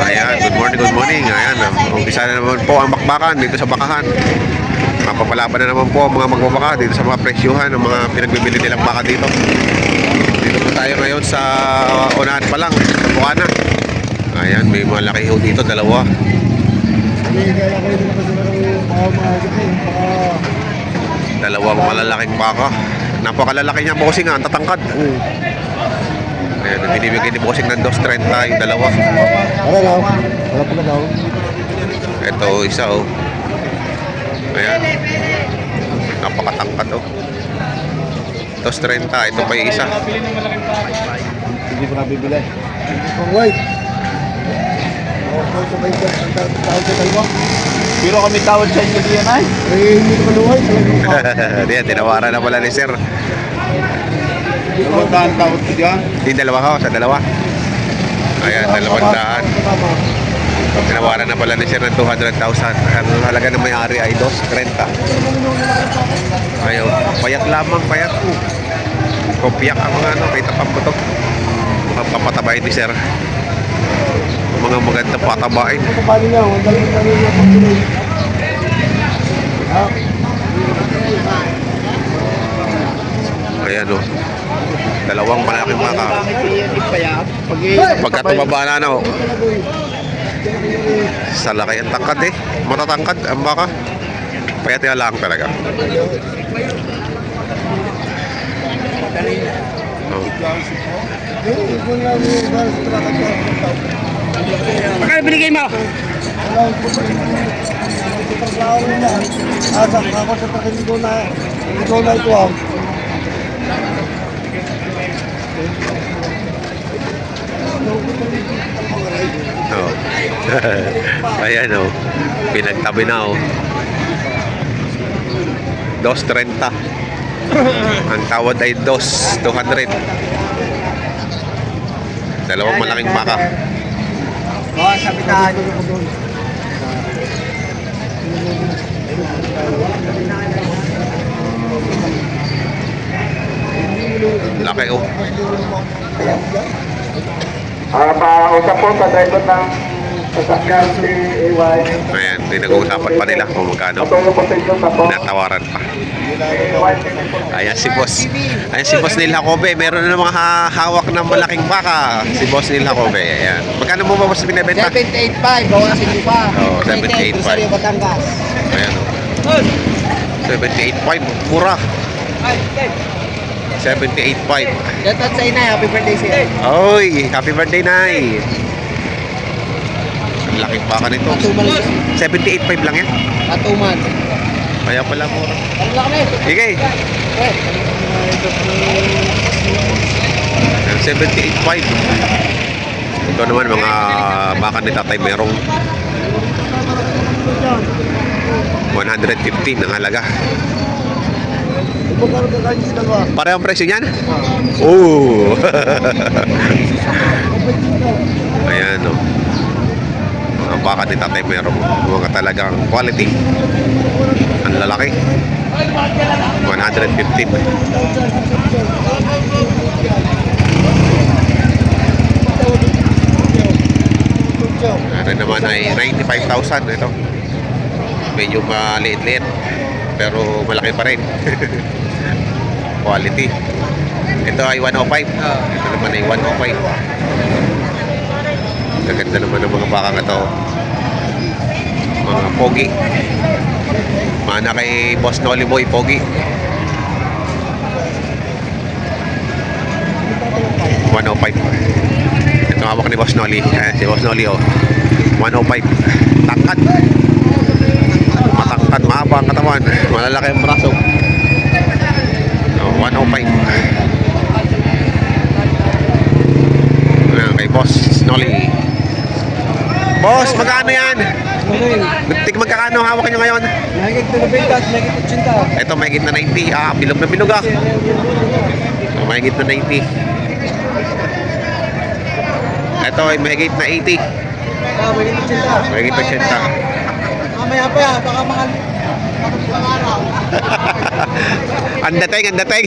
Ayan, good morning. Ayan, umpisa na naman po ang bakbakan dito sa bakahan. Mapapalaban na naman po ang mga magbabaka dito sa mga presyuhan ng mga pinagbibili nilang baka dito. Dito po tayo ngayon sa unahan pa lang, sa Bukana. Ayan, may malaki ho dito, dalawa. Dalawang malalaking baka. Napakalalaki niya, bossing nga, ang tatangkad. Ayan, binibigay ni bossing ng 2.30 yung dalawa. Ito, isa oh. Ayan. Napakatangkad oh. 2.30, ito pa yung isa. Hindi ko nabibili. White. Pero kami tawad sa inyo diyan ay. Hindi ko maluway. Diyan, tinawaran na pala ni sir. Dalawang tawad ko diyan. Yung dalawa ho, sa dalawa. Ayan, 200. Tinawaran na pala ni sir ng 200,000. Ang halaga ng may-ari ay 2.30. Ayaw, payat lamang, payat. Kopyak ang mga ano, kita pambutok. Mga papatabain ni sir. Mga maganda patabain. Ayan o. Dalawang malaking baka. Pagka tumaba na ano, sa laki ang tangkad eh. Matatangkad ang baka. Payat lang talaga. Oh. Magkano binigay mo? Ako sa takin ko na ito ang. Oh. Ayan oh. Pinagtabi na oh. 2.30. Ang tawad ay 200. Dalawang malaking baka. Oh, sabitan. Laki oh. Pausap po sa driver ng sasakyan si AY. Ayan, pinag-uusapan pa nila kung magkano. Natawaran pa. Ayan si boss. Ayan si boss Neil Jacobe. Meron na mga hawak ng malaking baka. Si boss Neil Jacobe. Ayan. Magkano mo ba boss binibenta? 785, bawasin mo pa. Oo, 785. Rosario, Batangas. Ayan oh. 785. Mura. 785. Dapat sa inay, happy birthday siya. Oy, happy birthday, Nay. Ang laking baka nito. 785 lang yan. Atuman. Kaya pala mura. Ano lang kami? Sige. 785. Ito naman mga baka ni Tatay Merong 115 ang halaga. Parehong presyo niyan? Oo. Ayan o. Mga baka ni Tatay Merong. Mga talagang quality. Ang lalaki. 115. Ano naman ay 95,000 ito. Medyo maliit-liit pero malaki pa rin. Quality. Ito ay 105. Ito naman ay 105. Gaganda naman ng mga bakang ito. Mga pogi. Mana kay Boss Nolly Boy, pogi. 105. Ito hawak ni Boss Nolly. Ayan, si Boss Nolly oh. 105. Tangkad. Matangkad, mahaba ang katawan. Malalaki ang braso. 105. Ayan, kay Boss Nolly. Boss, magkano yan? Magkano hawak nyo ngayon? Mahigit na 90, mahigit 80. Ito, mahigit na 90. Ah, bilog na bilog ah. Mahigit na 90. Ito ay mahigit na 80. Mahigit 80. Mahigit na 80. Mamaya pa yan, baka mga araw. Ang dating, ang dating.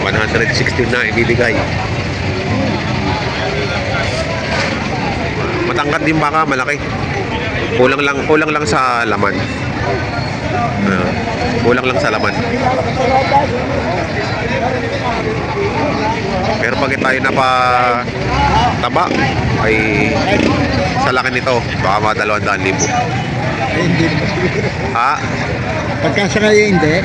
116 na ibibigay. Matangkad din baka, malaki. Kulang lang sa laman. Kulang lang sa laman. Pero pag tayo napataba ay sa laki nito baka mga 200,000. Hindi. Ha? Pagka sa kayo hindi,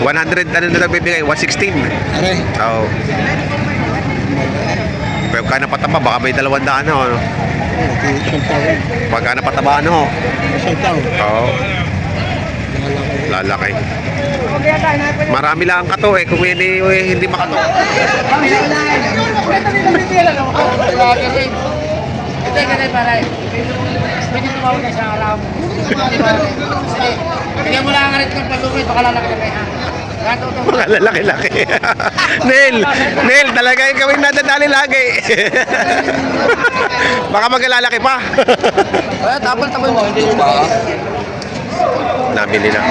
100 ano na bibigay? 116. are, Oo. Pero pagka napataba baka may 200 ano. isang taon. Pagka napataba ano. Isang taon. Oo. Lalaki. Marami lang ang kato kung hindi makato. Hindi, ganun pare. Pwede tumawag ka sa araw mo. Sige, bigyan mo lang ang rin ng palugay, baka lalaki na kayo. Mga lalaki-laki. Neil, talaga yung kami nadadali lagi. Baka maglalaki pa. Kaya tapon mo, hindi ba? Nabili na.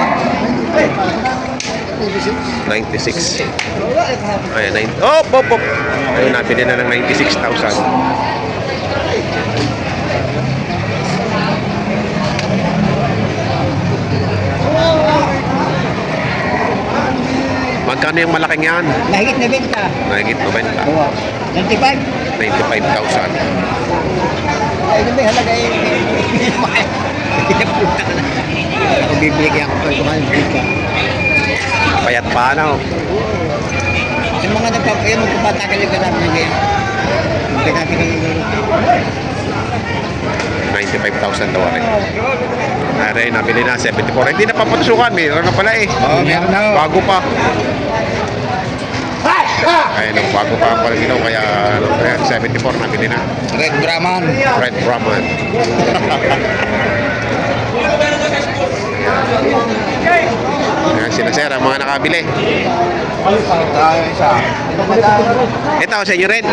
96. Ayan, op. Ayun, nabili na ng 96,000. Magkano yung malaking yan? Nahigit na benta. Nahigit 90. 95. 95,000. Ay, ano ba yung halaga eh? Ako bibigyan ako pag kumain ka. Payat pa, ano? Yung mga magpapatagal yung ganap niya ngayon. Pagkatagal yung ganap. 95,000 daw rin. Aray, nabili na 74. Hindi na papatusukan, meron na pala eh. Oo, meron na. Bago pa. Ay, no, bago pa pala ginaw, kaya ano, kaya 74 nabili na. Red Brahman. Red Brahman. Ayan, sila sir, ang mga nakabili. Ito, sa inyo rin.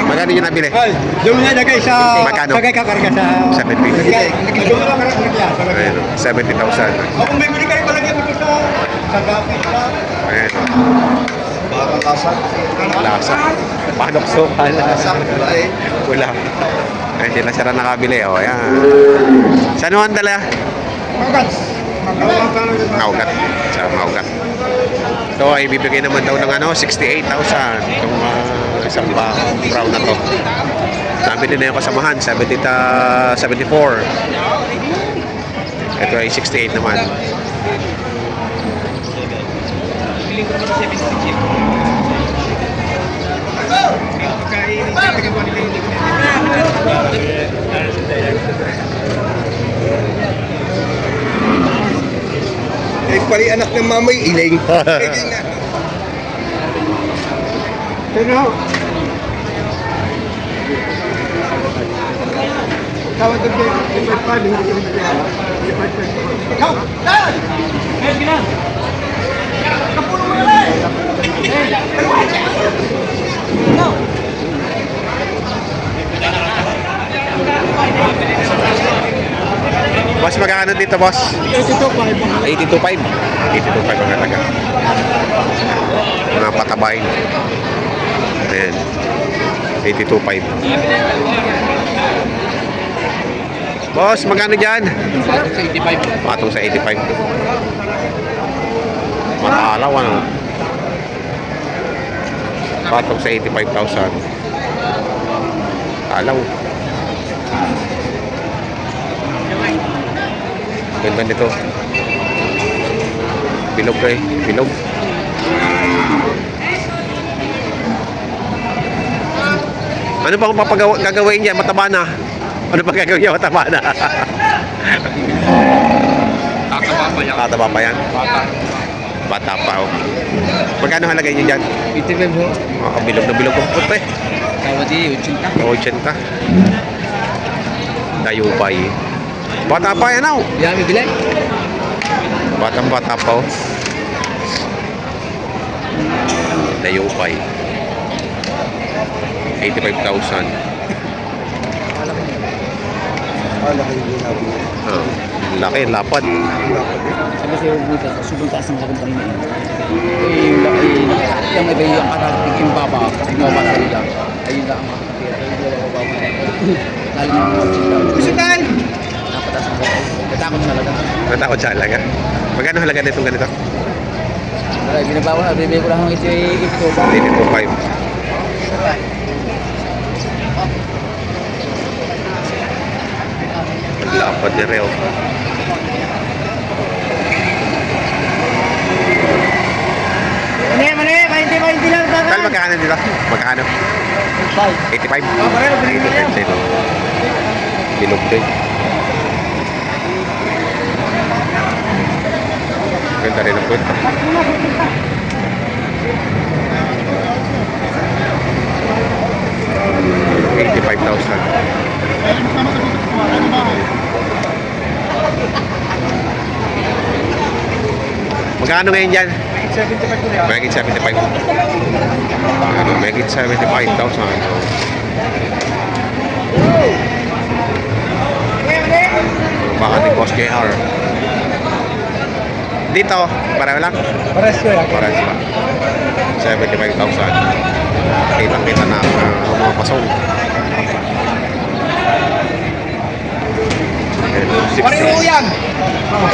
Magkano yung nabili? Doon na lagay sa... Magkano? Lagay kakarga sa... 70. Doon na karga. Ayan, 70,000. Kung may bili kayo, palagyan mo sa gapit pa. Ayan, Parang lasa. lasa. Panoksokan. Lasa. Wala eh. Wala. Ayan, sila sila nakabili. O, ayan. Saan mo ang dala? Magat. Maugat. Sa Maugat. So, ay bibigay naman daw ng ano, 68,000. Itong isang brown na to. Nabili na yung kasamahan, 74. Ito ay 68 naman. Eh, pali anak ng mamay, iling. Pero, tawag doon kayo, ipad pa, hindi ko ipad. Ikaw! Dad! Sige na! Kapuno mo na rin! Boss, magkano dito, boss? 82.5. 82.5 ang halaga. Mga patabain. Ayan. 82.5. Boss, magkano dyan? Patong sa 85. Matalaw, ano? Patong sa 85,000. Talaw. Ganda nito. Bilog eh. Bilog. Ano pa kung gagawin niya? Mataba na. Ano pa gagawin niya? Mataba na. Tataba pa yan. Bata pa. Oh. Magkano halagay niyo dyan? 85 ho. Bilog na bilog ang puti. Tawadi, 80. 80. Dayupay. Bata pa yan, oh. Yami bilay. Batang bata pa, oh. Dayupay. 85,000. Ah, laki, lapad. Sabi sa'yo, buta, sobrang taas ng lakad kanina. Yung iba yung karating yung baba, yung baba nila. Ayun lang ang makakapira. Ayun lang ang baba. Lalo na ang makakapira. Gusto tayo! Napataas ng lakad. Natakot sa halaga. Natakot sa halaga. Magkano halaga nitong ganito? Binabawa na, bibigay ko lang ng ito. 82.5. Lapad ni Reo. Mani, 20 lang sa Tal, magkano dito? Magkano? 85? Oh, pareho, binigyan 85 sa'yo. Bilog din. Ganda rin ang food. $85,000. Magkano ngayon dyan? 75 ko yan. Megit 75. Ano, megit 75,000. Baka ni Boss JR. Dito, pareho lang. Pares ko yan. Pareho pa. 75,000. Kitang-kita na ang mga pasong. Pareho yan.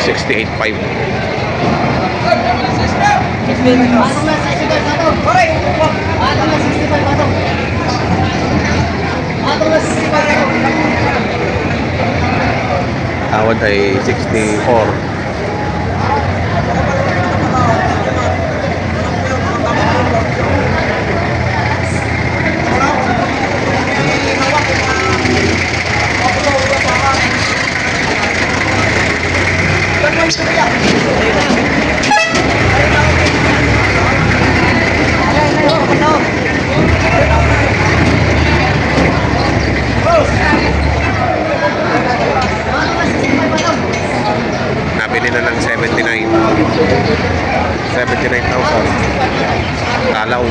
68.5. Tawad ay 64. Nabili na ng 79. 79,000. Talaw.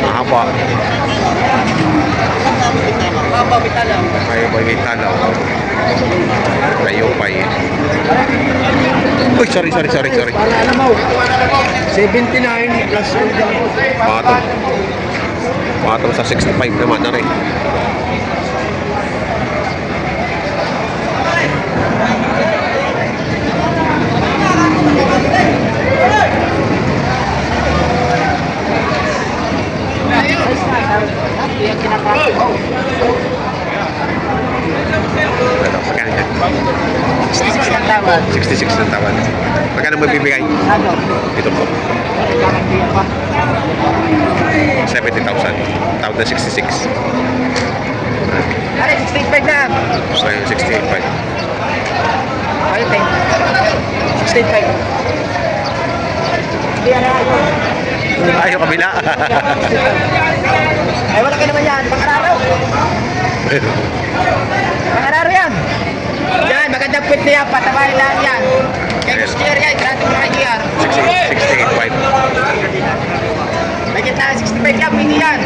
Mahaba. Kayo ba may talaw? Kayo pa eh. Uy, sorry. Para alam mo, 79 plus 2. Patong sa 65 naman na rin. Magkano yan? 66 ang tawad. 66 ng tawad. Magkano mo bibigay? Ano? Ito po. 70,000. Tawad na 66. Ay, 65 na. So yung 68.5. Ay, 65. Hindi yan ako. Ayaw kabila. Ay, wala ka naman yan. Pangararo. Pangararo yan. Yan, magandang pwede yan. Patabahin lahat yan. Kaya gusto yan, guys. Gratis mo kayo yan. 68.5. May kita 65 yan. Pwede yan.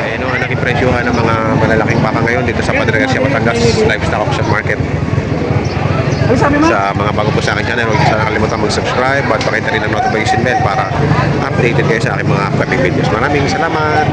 Ayun ang nakipresyuhan ng mga malalaking baka ngayon dito sa Padre Garcia, Batangas Livestock Auction Market. Sa mga bago po sa akin channel, huwag niyo sana kalimutan mag-subscribe at pakita rin ang notification bell para updated kayo sa aking mga upcoming videos. Maraming salamat!